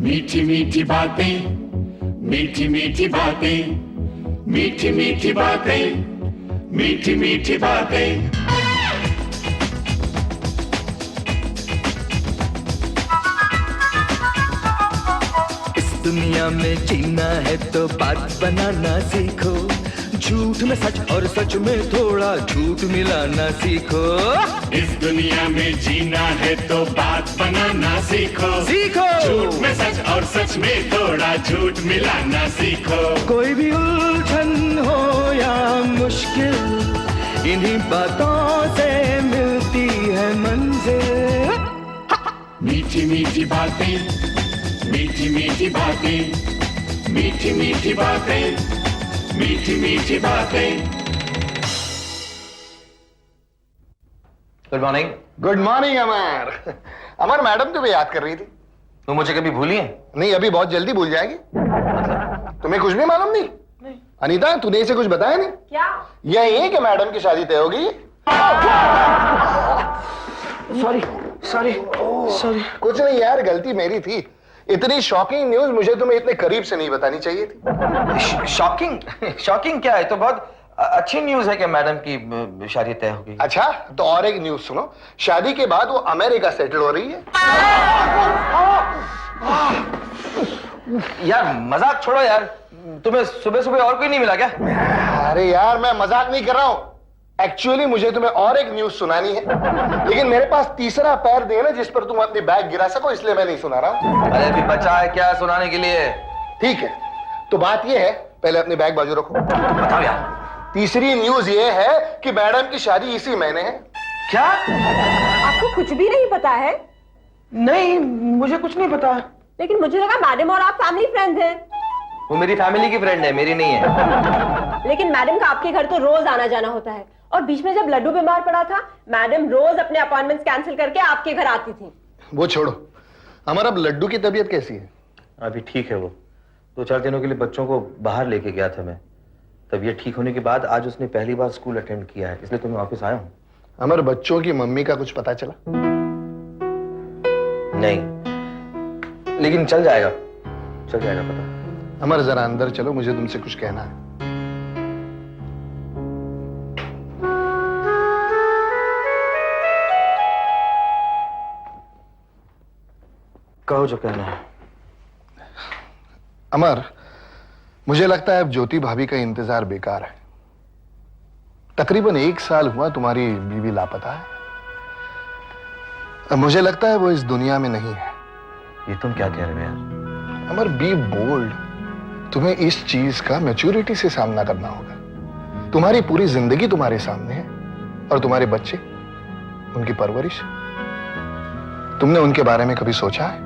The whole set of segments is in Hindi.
मीठी मीठी बातें, मीठी मीठी बातें, मीठी मीठी बातें, मीठी मीठी बातें। इस दुनिया में जीना है तो बात बनाना सीखो, झूठ में सच और सच में थोड़ा झूठ मिलाना सीखो। इस दुनिया में जीना है तो बात बनाना सीखो, सीखो झूठ में सच और सच में थोड़ा झूठ मिलाना सीखो। कोई भी उलझन हो या मुश्किल, इन्हीं बातों से मिलती है मंजिल। मीठी मीठी बातें, मीठी मीठी बातें, मीठी मीठी बातें, मीठी मीठी बातें। Good morning. गुड मॉर्निंग अमर। अमर, मैडम तुम्हें याद कर रही थी। तुम मुझे कभी भूली है? नहीं, अभी बहुत जल्दी भूल जाएगी। तुम्हें कुछ भी मालूम नहीं? नहीं। अनीता, तूने इसे कुछ बताया नहीं? क्या? यही है कि मैडम की शादी तय हो गई। Sorry sorry sorry. कुछ नहीं यार, गलती मेरी थी। इतनी शॉकिंग न्यूज मुझे तुम्हें इतने करीब से नहीं बतानी चाहिए थी। शॉकिंग? शॉकिंग क्या है? तो बहुत अच्छी न्यूज है कि मैडम की शादी तय हो गई। अच्छा, तो और एक न्यूज सुनो। शादी के बाद वो अमेरिका सेटल हो रही है। यार मजाक छोड़ो यार, तुम्हें सुबह सुबह और कोई नहीं मिला क्या? अरे यार, मैं मजाक नहीं कर रहा हूं। एक्चुअली मुझे तुम्हें और एक न्यूज सुनानी है, लेकिन मेरे पास तीसरा पैर देना जिस पर तुम अपनी बैग गिरा सको, इसलिए मैं नहीं सुना रहा हूं। अरे भी बचा है क्या सुनाने के लिए? ठीक है, तो बात यह है, पहले अपनी बैग बाजू रखो। बताओ यार। तीसरी न्यूज ये है कि मैडम की शादी इसी महीने है। क्या? आपको कुछ भी नहीं पता है? नहीं, मुझे कुछ नहीं पता। लेकिन मुझे लगा मैडम और आप फैमिली फ्रेंड्स हैं। वो मेरी फैमिली की फ्रेंड है, मेरी नहीं है। लेकिन मैडम का आपके घर तो रोज आना जाना होता है, और बीच में जब लड्डू बीमार पड़ा था, मैडम रोज अपने अपॉइंटमेंट्स कैंसिल करके आपके घर आती थी। वो छोड़ो अमर, अब लड्डू की तबीयत कैसी है? अभी ठीक है। वो 2-4 दिनों के लिए बच्चों को बाहर लेके गया था मैं। तबीयत ठीक होने के बाद आज उसने पहली बार स्कूल अटेंड किया है, इसलिए तो मैं वापस आया हूँ। अमर, बच्चों की मम्मी का कुछ पता चला? नहीं, लेकिन चल जाएगा पता। अमर, जरा अंदर चलो, मुझे तुमसे कुछ कहना है। कहो जो कहना है। अमर, मुझे लगता है अब ज्योति भाभी का इंतजार बेकार है। तकरीबन 1 साल हुआ तुम्हारी बीवी लापता है। अब मुझे लगता है वो इस दुनिया में नहीं है। ये तुम क्या कह रहे हो यार? अमर, बी बोल्ड। तुम्हें इस चीज का मैच्योरिटी से सामना करना होगा। तुम्हारी पूरी जिंदगी तुम्हारे सामने है, और तुम्हारे बच्चे, उनकी परवरिश, तुमने उनके बारे में कभी सोचा है?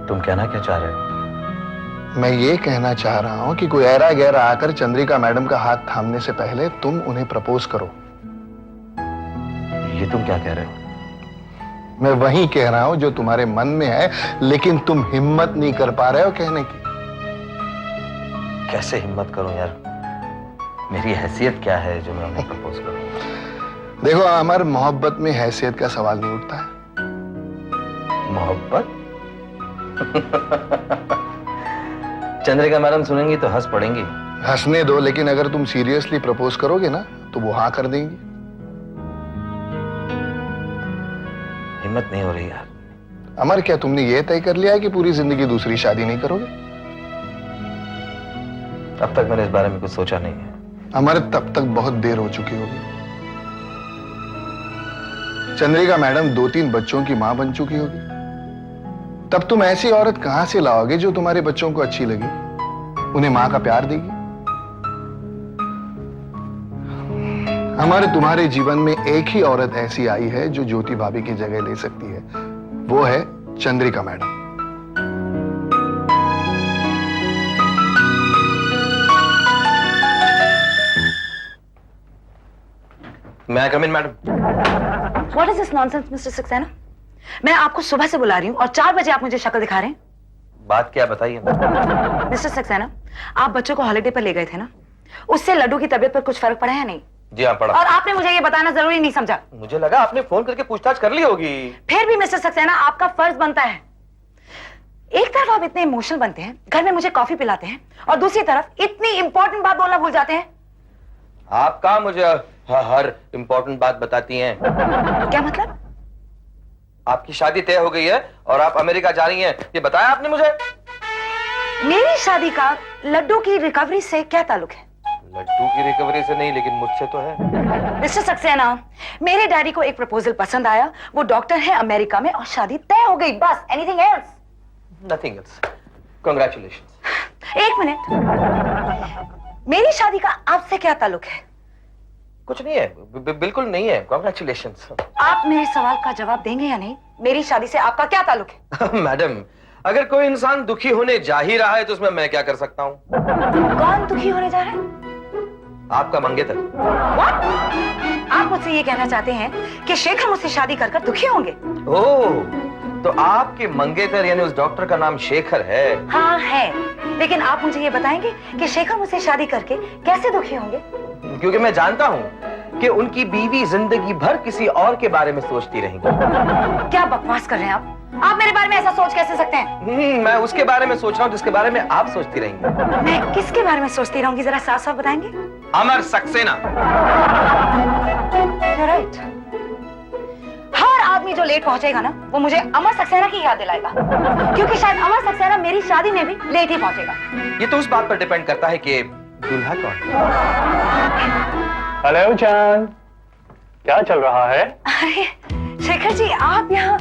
तुम कहना क्या चाह रहे हो? मैं ये कहना चाह रहा हूं कि कोई ऐरा गैरा आकर चंद्रिका मैडम का हाथ थामने से पहले तुम उन्हें प्रपोज करो। ये तुम क्या कह रहे हो? मैं वही कह रहा हूं जो तुम्हारे मन में है, लेकिन तुम हिम्मत नहीं कर पा रहे हो कहने की। कैसे हिम्मत करूं यार? मेरी हैसियत क्या है जो मैं उन्हें प्रपोज करूं? देखो अमर, मोहब्बत में हैसियत का सवाल नहीं उठता है। मोहब्बत? चंद्रिका मैडम सुनेंगी तो हंस पड़ेंगी। हंसने दो, लेकिन अगर तुम सीरियसली प्रपोज करोगे ना, तो वो हाँ कर देंगी। हिम्मत नहीं हो रही यार। अमर, क्या तुमने ये तय कर लिया है कि पूरी जिंदगी दूसरी शादी नहीं करोगे? अब तक मैंने इस बारे में कुछ सोचा नहीं है। अमर, तब तक बहुत देर हो चुकी होगी। चंद्रिका मैडम 2-3 बच्चों की मां बन चुकी होगी। तब तुम ऐसी औरत कहां से लाओगे जो तुम्हारे बच्चों को अच्छी लगी, उन्हें मां का प्यार देगी? हमारे तुम्हारे जीवन में एक ही औरत ऐसी आई है जो ज्योति भाभी की जगह ले सकती है, वो है Chandrika madam. May I come in madam? What is this nonsense, Mr. Saxena? मैं आपको सुबह से बुला रही हूँ और 4 बजे आप मुझे शक्ल दिखा रहे हैं। बात क्या बताइए? मिस्टर सक्सेना, आप बच्चों को हॉलिडे पर ले गए थे ना, उससे लड्डू की तबीयत पर कुछ फर्क पड़ा है नहीं? जी हाँ, पड़ा। और आपने मुझे ये बताना जरूरी नहीं समझा? मुझे लगा आपने फोन करके पूछताछ कर ली होगी। फिर भी मिस्टर सक्सेना, आपका फर्ज बनता है। एक तरफ आप इतने इमोशनल बनते हैं, घर में मुझे कॉफी पिलाते हैं, और दूसरी तरफ इतनी इंपॉर्टेंट बात बोलना भूल जाते हैं। आप कहाँ मुझे हर इंपॉर्टेंट बात बताती हैं? क्या मतलब? आपकी शादी तय हो गई है और आप अमेरिका जा रही हैं, ये बताया आपने मुझे? मेरी शादी का लड्डू की रिकवरी से क्या ताल्लुक है? लड्डू की रिकवरी से नहीं, लेकिन मुझसे तो है। मिस्टर सक्सेना, मेरे डैडी को एक प्रपोजल पसंद आया, वो डॉक्टर है अमेरिका में, और शादी तय हो गई, बस। Anything else? Nothing else. Congratulations. एक मिनट, मेरी शादी का आपसे क्या ताल्लुक है? कुछ नहीं है, बिल्कुल नहीं है। कांग्रेचुलेशंस। आप मेरे सवाल का जवाब देंगे या नहीं? मेरी शादी से आपका क्या ताल्लुक है? मैडम, अगर कोई इंसान दुखी होने जा ही रहा है तो उसमें मैं क्या कर सकता हूँ? कौन दुखी होने जा रहा है? आपका मंगेतर। What? आप मुझसे ये कहना चाहते हैं कि शेखर मुझसे शादी कर दुखी होंगे? ओह, तो आपके मंगेतर यानी उस डॉक्टर का नाम शेखर है? हाँ है, लेकिन आप मुझे ये बताएंगे कि शेखर मुझसे शादी करके कैसे दुखी होंगे? क्योंकि मैं जानता हूँ कि उनकी बीवी जिंदगी भर किसी और के बारे में सोचती रहेंगी। क्या बकवास कर रहे हैं आप? आप मेरे बारे में ऐसा सोच कैसे सकते हैं? मैं उसके बारे में सोच रहा हूँ जिसके बारे में आप सोचती रहेंगी। मैं किसके बारे में सोचती रहूंगी, जरा साफ साफ बताएंगे? अमर सक्सेना। You're right. हर आदमी जो लेट पहुंचेगा ना, वो मुझे अमर सक्सेना की याद दिलाएगा, क्योंकि शायद अमर सक्सेना मेरी शादी में भी लेट ही पहुंचेगा। ये तो उस बात पर डिपेंड करता है कि दूल्हा कौन। हेलो चांद, क्या चल रहा है? अरे शेखर जी, आप यहाँ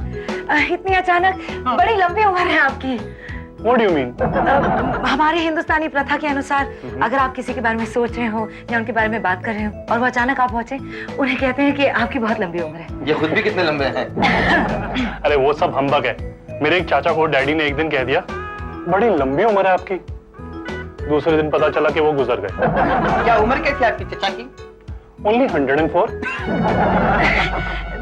इतनी अचानक? बड़ी लंबी उम्र है आपकी। What do you mean? हमारी हिंदुस्तानी प्रथा के अनुसार अगर आप किसी के बारे में सोच रहे हो या उनके बारे में बात कर रहे हो और वो अचानक आप पहुंचे, उन्हें कहते हैं कि आपकी बहुत लंबी उम्र है। ये खुद भी कितने लंबे हैं? अरे वो सब हुम्बक है। मेरे एक चाचा को डैडी ने एक दिन कह दिया, बड़ी लंबी उम्र है आपकी। दूसरे दिन पता चला कि वो गुजर गए। क्या उम्र क्या थी आपकी चचा की? Only 104।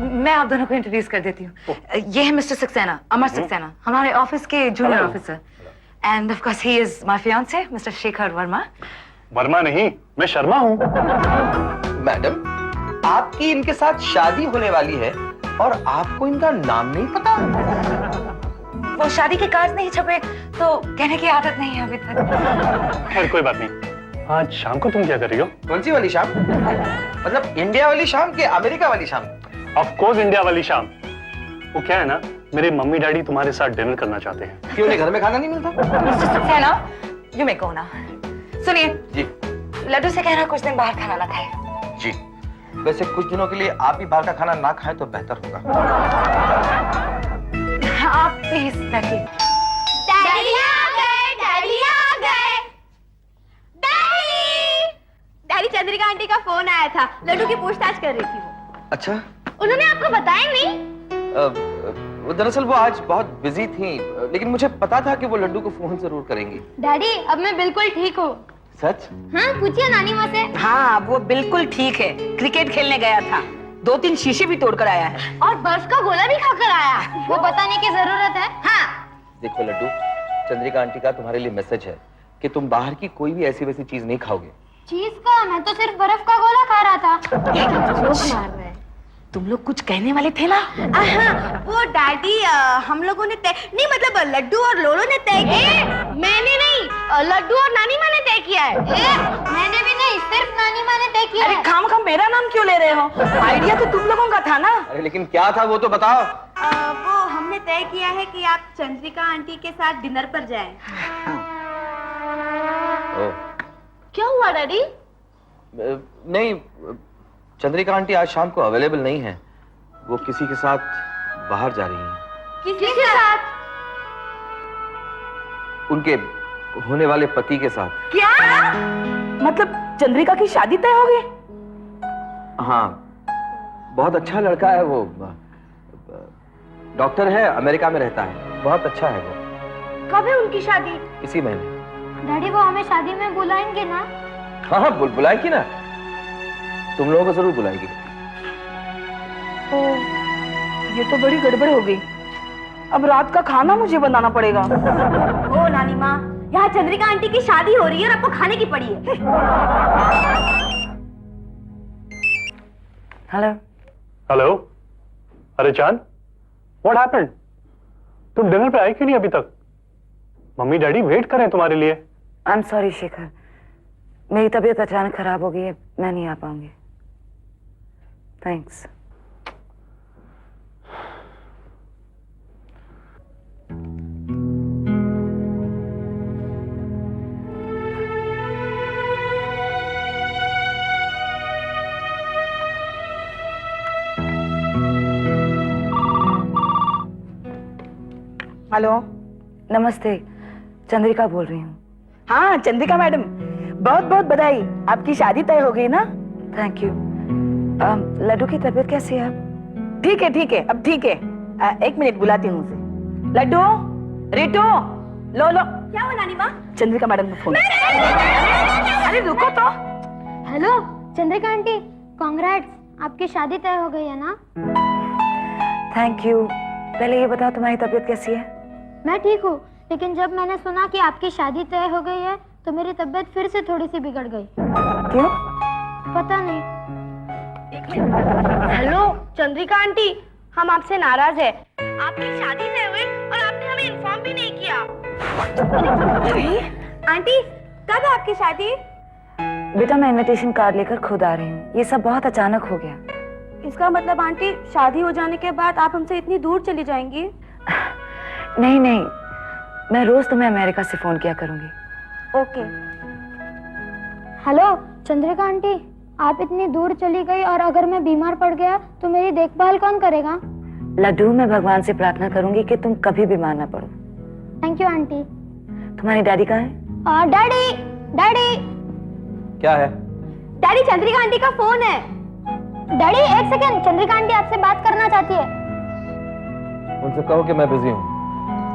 मैं आप दोनों को इंट्रोड्यूस कर देती हूँ। ये है मिस्टर सक्सेना, अमर सक्सेना, हमारे ऑफिस के junior officer, and of course he is my fiance mister Shekhar Verma. Verma नहीं, मैं शर्मा हूँ। मैडम, आपकी इनके साथ शादी होने वाली है और आपको इनका नाम नहीं पता? वो शादी के कार्ड नहीं छपे तो कहने की आदत नहीं है अभी तक। खैर कोई बात नहीं। आज शाम को तुम क्या कर रही हो? कौन सी वाली शाम? मतलब इंडिया वाली शाम के अमेरिका वाली शाम? ऑफ कोर्स इंडिया वाली शाम। वो क्या है ना, मेरे मम्मी डैडी तुम्हारे साथ डिनर करना चाहते हैं। क्यों, उन्हें घर में खाना नहीं मिलता? Mister Saxena, you may go now. सुनिए जी। लड्डू से कहना कुछ दिन बाहर खाना ना खाए। जी। वैसे कुछ दिनों के लिए आप भी बाहर का खाना ना खाएं तो बेहतर होगा। आप प्लीज बैठिए। डैडी आ गए, डैडी आ गए। डैडी! डैडी, चंद्रिका आंटी का फोन आया था, लड्डू की पूछताछ कर रही थी वो। अच्छा। उन्होंने आपको बताया नहीं? दरअसल वो आज बहुत बिजी थी, लेकिन मुझे पता था कि वो लड्डू को फोन जरूर करेंगी। डैडी, अब मैं बिल्कुल ठीक हूँ। सच? हाँ, पूछिए नानी माँ से। हाँ, वो बिल्कुल ठीक है। क्रिकेट खेलने गया था, 2-3 शीशे भी तोड़ कर आया है। और बर्फ का गोला भी खाकर आया। वो बताने की जरूरत है? हाँ। देखो लड्डू, चंद्रिका आंटी का तुम्हारे लिए मैसेज है कि तुम बाहर की कोई भी ऐसी वैसी चीज नहीं खाओगे। चीज का? मैं तो सिर्फ बर्फ का गोला खा रहा था। जोक मार रहे हैं। तुम लोग कुछ कहने वाले थे ना? वो डैडी, हम लोगों ने तय नहीं, मतलब लड्डू और लोलो ने तय किया। मैंने नहीं, लड्डू और नानी माँ ने तय किया है। मैंने भी नहीं, सिर्फ नानी माँ ने तय किया है। अरे खामखा मेरा नाम क्यों ले रहे हो? आइडिया तो तुम लोगों का था ना। अरे लेकिन क्या था वो तो बताओ। वो हमने तय किया है कि आप चंद्रिका आंटी के साथ डिनर पर जाएं। क्या हुआ डैडी? नहीं, चंद्रिका आंटी आज शाम को अवेलेबल नहीं है। वो किसी के साथ बाहर जा रही हैं। किसके साथ? उनके होने वाले पति के साथ। क्या? मतलब चंद्रिका की शादी तय हो गई? हाँ, बहुत अच्छा लड़का है वो। डॉक्टर है, अमेरिका में रहता है, बहुत अच्छा है वो। कब है उनकी शादी? इसी महीने। डैडी, वो हमें शादी में बुलाएंगे ना? हाँ, बुलाएगी ना, तुम लोगों को जरूर बुलाएगी। ये तो बड़ी गड़बड़ हो गई। अब रात का खाना मुझे बनाना पड़ेगा। ओ नानी माँ, यहाँ चंद्रिका आंटी की शादी हो रही है और आपको खाने की पड़ी है। हेलो। हेलो। अरे चांद, व्हाट हैपेंड? तुम डिनर पे आई क्यों नहीं अभी तक? मम्मी डैडी वेट कर रहे हैं तुम्हारे लिए। आई एम सॉरी शेखर, मेरी तबीयत अचानक खराब हो गई है, मैं नहीं आ पाऊंगी। थैंक्स। हेलो, नमस्ते, चंद्रिका बोल रही हूँ। हाँ चंद्रिका मैडम, बहुत बहुत बधाई, आपकी शादी तय हो गई ना। Thank you. लड्डू की तबीयत कैसी है अब? ठीक है, अब ठीक है। एक मिनट बुलाती हूँ उसे। लड्डू, रिटू, लो लो। क्या हुआ नानी माँ? चंद्रिका मैडम को फोन। अरे रुको तो। हेलो चंद्रिका आंटी, कांग्रेट्स, आपकी शादी तय हो गई है ना? Thank you. पहले ये बताओ तुम्हारी तबीयत कैसी है? मैं ठीक हूँ, लेकिन जब मैंने सुना कि आपकी शादी तय हो गई है तो मेरी तबीयत फिर से थोड़ी सी बिगड़ गई। क्यों? पता नहीं। हेलो चंद्रिका आंटी, हम आपसे नाराज है। आपकी शादी तय हुई और आपने हमें इन्फॉर्म भी नहीं किया। आंटी कब है आपकी शादी? बेटा मैं इनविटेशन कार्ड लेकर खुद आ रही हूँ, ये सब बहुत अचानक हो गया। इसका मतलब आंटी शादी हो जाने के बाद आप हमसे इतनी दूर चली जाएंगी? नहीं नहीं, मैं रोज तुम्हें अमेरिका से फोन किया करूंगी। ओके। हेलो चंद्रिका आंटी, आप इतनी दूर चली गई और अगर मैं बीमार पड़ गया तो मेरी देखभाल कौन करेगा? लड्डू, मैं भगवान से प्रार्थना करूंगी कि तुम कभी बीमार ना पड़ो। Thank you aunty. तुम्हारी डैडी कहाँ है? डैडी, डैडी, क्या है? डैडी चंद्रिका आंटी का फोन है। डैडी एक सेकेंड, चंद्रिका आंटी आपसे बात करना चाहती है। उनसे कहो कि मैं बिजी हूँ।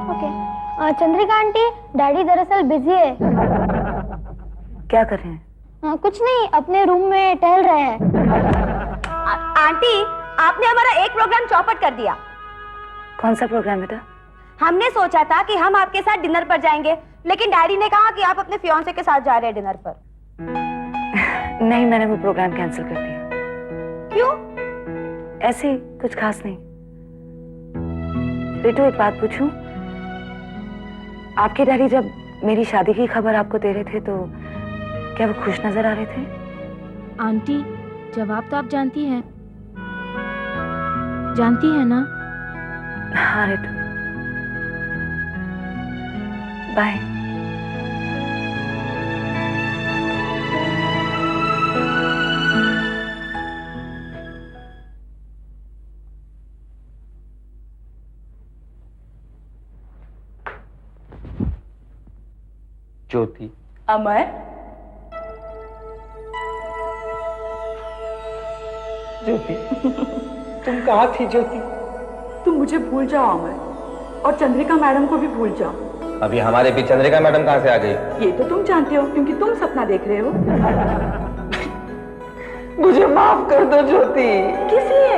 ओके। चंद्रिका आंटी, डैडी दरअसल बिजी है। क्या कर रहे हैं? कुछ नहीं, अपने रूम में टहल रहे हैं। आंटी, आपने हमारा एक प्रोग्राम चौपट कर दिया। कौन सा प्रोग्राम बेटा? हमने सोचा था कि हम आपके साथ डिनर पर जाएंगे, लेकिन डैडी ने कहा कि आप अपने फियांसे के साथ जा रहे हैं डिनर पर। नहीं, मैंने वो प्रोग्राम कैंसिल कर दिया। क्यों? ऐसे ही, कुछ खास नहीं। रितु, एक बात पूछूं? आपके डैडी जब मेरी शादी की खबर आपको दे रहे थे तो क्या वो खुश नजर आ रहे थे? आंटी, जवाब तो आप जानती हैं ना? हाँ रितु, बाय। ज्योति, अमर, ज्योति, तुम कहाँ थी ज्योति? तुम मुझे भूल जाओ अमर, और चंद्रिका मैडम को भी भूल जाओ। अभी हमारे बीच चंद्रिका मैडम कहाँ से आ गई? ये तो तुम जानते हो क्योंकि तुम सपना देख रहे हो। मुझे माफ कर दो ज्योति। किस लिए?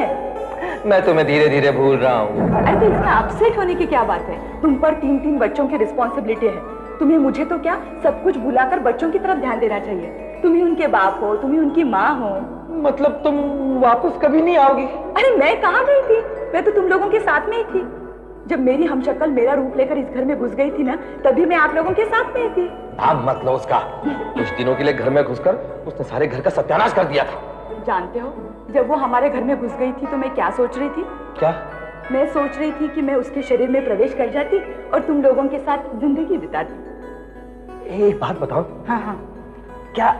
मैं तुम्हें धीरे धीरे भूल रहा हूँ। अरे तो इसमें अपसेट होने की क्या बात है? तुम पर 3 बच्चों की रिस्पॉन्सिबिलिटी है। तुम्हें मुझे तो क्या, सब कुछ भुलाकर बच्चों की तरफ ध्यान देना चाहिए। तुम ही उनके बाप हो, तुम ही उनकी माँ हो। मतलब तुम वापस कभी नहीं आओगी? अरे मैं कहाँ गई थी, मैं तो तुम लोगों के साथ में ही थी। जब मेरी हमशक्ल मेरा रूप लेकर इस घर में घुस गई थी ना, तभी मैं आप लोगों के साथ में ही थी। नाम मत लो उसका। कुछ दिनों के लिए घर में घुसकर उसने सारे घर का सत्यानाश कर दिया था। जानते हो, जब वो हमारे घर में घुस गई थी तो मैं क्या सोच रही थी? क्या? मैं सोच रही थी कि मैं उसके शरीर में प्रवेश कर जाती और तुम लोगों के साथ जिंदगी बिताती। एक बात बताओ। हाँ हाँ। क्या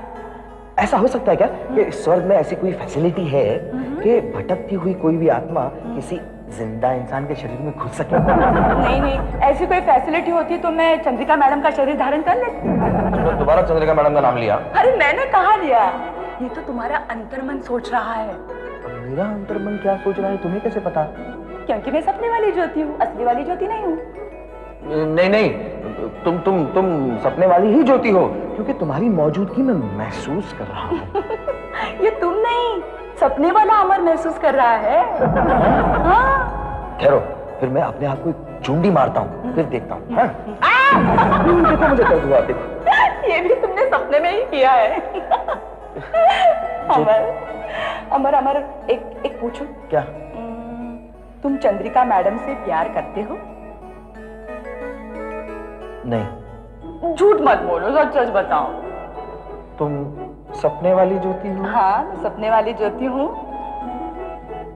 ऐसा हो सकता है क्या कि स्वर्ग में ऐसी कोई फैसिलिटी है कि भटकती हुई कोई भी आत्मा किसी जिंदा इंसान के शरीर में घुस सके? नहीं नहीं, ऐसी कोई फैसिलिटी होती तो मैं चंद्रिका मैडम का शरीर धारण कर लेती। तुमने दोबारा चंद्रिका मैडम का नाम लिया? अरे मैंने कहा लिया, ये तो तुम्हारा अंतर्मन सोच रहा है। मेरा अंतर्मन क्या सोच रहा है तुम्हें कैसे पता? क्योंकि मैं सपने वाली ज्योति हूँ, असली वाली ज्योति नहीं हूँ। नहीं नहीं, तुम सपने वाली ही ज्योति हो, क्योंकि तुम्हारी मौजूदगी मैं महसूस कर रहा हूँ। ये तुम नहीं, सपने वाला अमर महसूस कर रहा है। हाँ। ठहरो, फिर मैं अपने आप को एक चुंडी मारता हूँ, फिर देखता हूँ। देखो मुझे दर्द हुआ, देखो। ये भी तुमने सपने में ही किया है। अमर, अमर, अमर, एक पूछूं? क्या? तुम चंद्रिका मैडम से प्यार करते हो? नहीं। झूठ मत बोलो, सच सच बताओ। तुम सपने वाली ज्योति हो? हाँ, मैं सपने वाली ज्योति हूँ।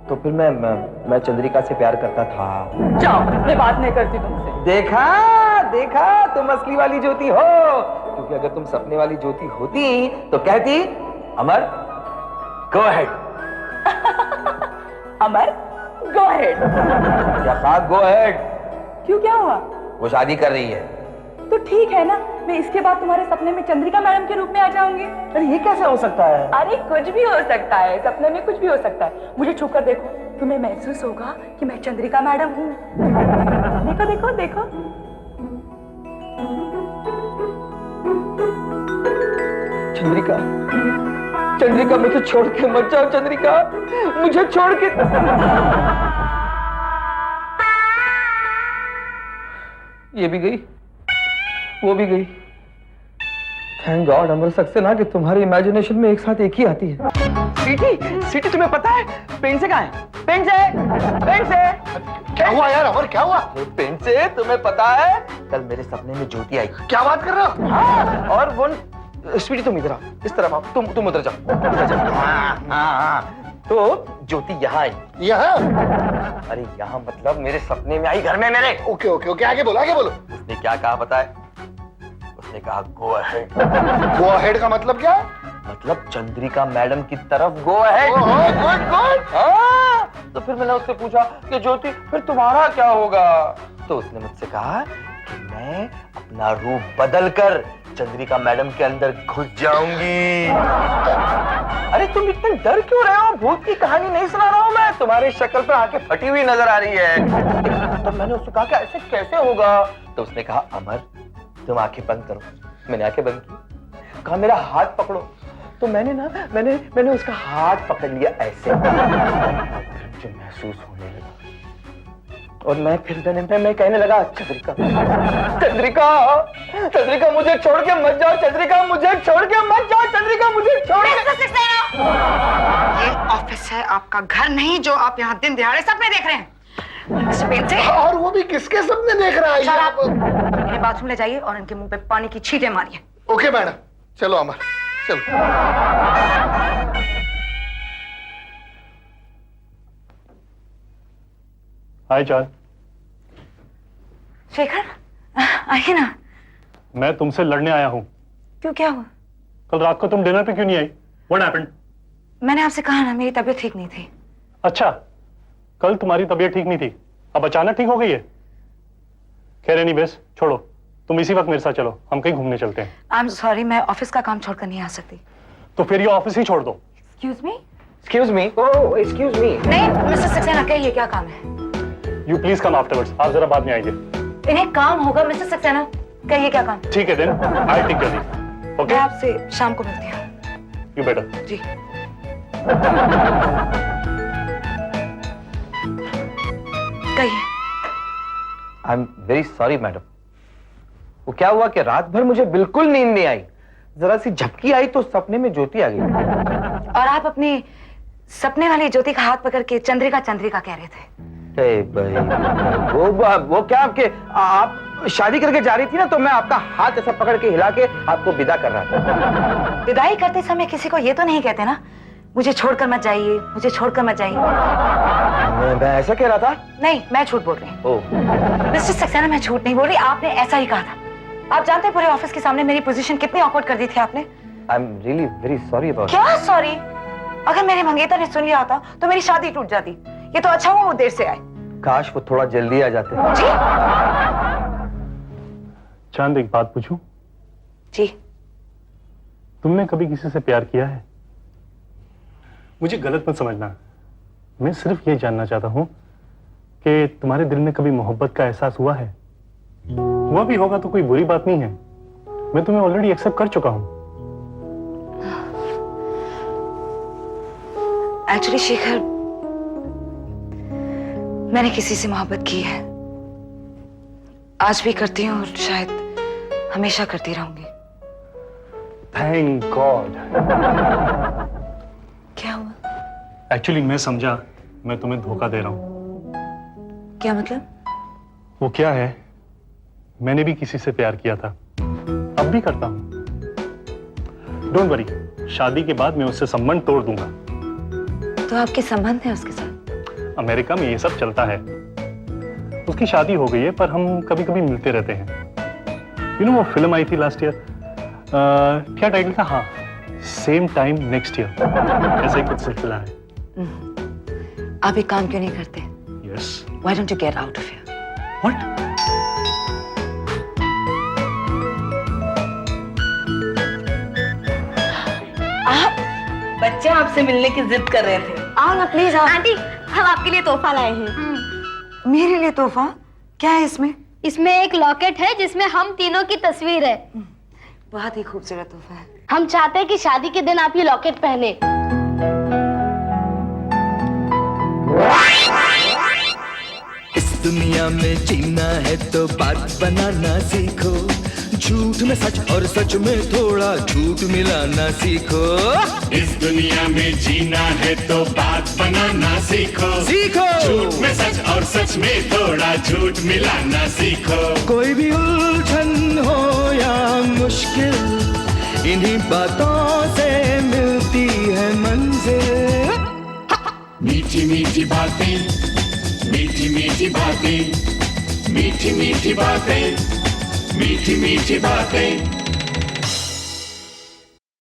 तो फिर मैं चंद्रिका से प्यार करता था। जाओ, मैं बात नहीं करती तुमसे। देखा देखा, तुम असली वाली ज्योति हो। क्योंकि अगर तुम सपने वाली ज्योति होती तो कहती अमर गो अहेड। अमर गो अहेड। क्या कहा गो अहेड? क्यों, क्या हुआ? वो शादी कर रही है। तो ठीक है ना, मैं इसके बाद तुम्हारे सपने में चंद्रिका मैडम के रूप में आ जाऊंगी। अरे ये कैसे हो सकता है? अरे कुछ भी हो सकता है, सपने में कुछ भी हो सकता है। मुझे छूकर देखो, तुम्हें महसूस होगा कि मैं चंद्रिका मैडम हूँ। देखो देखो देखो। चंद्रिका, चंद्रिका मुझे छोड़ के मत जाओ। चंद्रिका मुझे छोड़ के। ये भी गई, वो भी गई। थैंक गॉड अमर सक्सेना कि तुम्हारी इमेजिनेशन में एक साथ एक ही आती है। सीटी तुम्हें पता है पेन से कहाँ है? पेन से क्या हुआ यार अमर, क्या हुआ? पेन से तुम्हें पता है कल मेरे सपने में ज्योति आई। क्या बात कर रहे हो? हाँ, और वो स्वीटी तुम इधर आओ, इस तरफ आओ। तुम उधर जाओ, उधर जाओ। हाँ। तो ज्योति यहाँ आई। यहाँ? अरे यहाँ मतलब मेरे सपने में आई, घर में मेरे। ओके ओके ओके, आगे बोलो आगे बोलो। उसने क्या कहा पता है? उसने कहा गो अहेड। गो अहेड का मतलब क्या है? मतलब चंद्रिका मैडम की तरफ गो अहेड। Good good. हाँ, तो फिर मैंने उससे पूछा कि ज्योति फिर तुम्हारा क्या होगा? तो उसने मुझसे कहा कि मैं अपना रूप बदलकर चंद्रिका मैडम के अंदर घुस जाऊंगी। अरे तुम इतने डर क्यों रहे हो? भूत की कहानी नहीं सुना रहा हूं मैं, तुम्हारी शक्ल पर आंखें फटी हुई नजर आ रही है। तो मैंने उससे कहा कि ऐसे कैसे होगा? तो उसने कहा अमर तुम आंखें बंद करो। मैंने आंखें बंद की, कहा मेरा हाथ पकड़ो। तो मैंने उसका हाथ पकड़ लिया ऐसे। मुझे महसूस होने लगा और मैं कहने लगा चंद्रिका चंद्रिका चंद्रिका मुझे छोड़ के मत जाओ। चंद्रिका मुझे छोड़ के मत जाओ। चंद्रिका मुझे छोड़ के। ये ऑफिस है, आपका घर नहीं जो आप यहाँ दिन दिहाड़े सपने देख रहे हैं। मिस्टर पेंटे, और वो भी किसके सपने देख रहा है? आप इन्हें बाथरूम ले जाइए और इनके मुंह पे पानी की छींटे मारिए। ओके मैडम, चलो अमर चलो। हाय चाल। शेखर आइए ना। मैं तुमसे लड़ने आया हूँ। क्यों, क्या हुआ? कल रात को तुम डिनर पे क्यों नहीं आई? What happened? मैंने आपसे कहा ना, मेरी तबीयत ठीक नहीं थी। अच्छा, कल तुम्हारी तबीयत ठीक नहीं थी, अब अचानक ठीक हो गई है? खैर एनीवेज, छोड़ो, तुम इसी वक्त मेरे साथ चलो, हम कहीं घूमने चलते हैं। आई एम सॉरी, मैं ऑफिस का काम छोड़कर नहीं आ सकती। तो फिर ये ऑफिस ही छोड़ दो। Excuse me? Excuse me? Oh excuse me. नहीं मिस्टर सक्सेना, कहिए क्या काम है? यू प्लीज कम आफ्टरवर्ड्स, आप जरा बाद में आइए। इन्हें काम होगा मिस्टर सक्सेना, कहिए क्या काम? ठीक है then, I take care. Okay, मैं आपसे शाम को मिलती हूँ। You better. जी। कहिए। I am very sorry madam. वो क्या हुआ कि रात भर मुझे बिल्कुल नींद नहीं आई। जरा सी झपकी आई तो सपने में ज्योति आ गई। और आप अपनी सपने वाली ज्योति का हाथ पकड़ के चंद्रिका चंद्रिका कह रहे थे। वो क्या आपके आप शादी करके जा रही थी ना, तो मैं आपका हाथ ऐसा पकड़ के हिला के आपको विदा कर रहा था। विदाई करते समय किसी को ये तो नहीं कहते ना, मुझे छोड़कर मत जाइए, मुझे छोड़कर मत जाइए। मैं ऐसा कह रहा था? नहीं, मैं झूठ बोल रही हूँ। मिस्टर सक्सेना, मैं झूठ नहीं बोल रही, आपने ऐसा ही कहा था। आप जानते हैं पूरे ऑफिस के सामने मेरी पोजीशन कितनी ऑकवर्ड कर दी थी आपने। I am really very sorry about. क्या सॉरी? अगर मेरे मंगेतर ने सुन लिया होता तो मेरी शादी टूट जाती। ये तो अच्छा हुआ वो देर से आए। काश वो थोड़ा जल्दी आ जाते। जी चांद, एक बात पूछूं? जी। तुमने कभी किसी से प्यार किया है? मुझे गलत मत समझना, मैं सिर्फ ये जानना चाहता हूं कि तुम्हारे दिल में कभी मोहब्बत का एहसास हुआ है? हुआ भी होगा तो कोई बुरी बात नहीं है, मैं तुम्हें ऑलरेडी एक्सेप्ट कर चुका हूं। एक्चुअली शेखर, मैंने किसी से मोहब्बत की है, आज भी करती हूँ और शायद हमेशा करती रहूंगी। Thank God. क्या हुआ? एक्चुअली मैं समझा मैं तुम्हें धोखा दे रहा हूं। क्या मतलब? वो क्या है, मैंने भी किसी से प्यार किया था, अब भी करता हूं। डोंट वरी, शादी के बाद मैं उससे संबंध तोड़ दूंगा। तो आपके संबंध है उसके साथ? अमेरिका में ये सब चलता है। उसकी शादी हो गई है, पर हम कभी कभी मिलते रहते हैं। वो फिल्म आई थी लास्ट ईयर, क्या टाइटल था? हाँ, सेम टाइम नेक्स्ट ईयर, ऐसा ही कुछ सिलसिला है। आप एक काम क्यों नहीं करते? Yes. Why don't you get out of here? What? बच्चे आपसे मिलने की जिद कर रहे थे। आओ ना प्लीज, आओ। आंटी, हम आपके लिए तोहफा लाए हैं। मेरे लिए तोहफा? क्या है इसमें? इसमें एक लॉकेट है जिसमें हम तीनों की तस्वीर है। बहुत ही खूबसूरत तोहफा है। हम चाहते हैं कि शादी के दिन आप ये लॉकेट पहने। इस दुनिया में जीना है तो बात बनाना सीखो, झूठ में सच और सच में थोड़ा झूठ मिलाना सीखो। इस दुनिया में जीना है तो बात बनाना सीखो, सीखो। झूठ में सच और सच में थोड़ा झूठ मिलाना सीखो। कोई भी उलझन हो या मुश्किल, इन्हीं बातों से मिलती है मंजिल। मीठी मीठी बातें, मीठी मीठी बातें, मीठी मीठी बातें, मीठी मीठी बातें।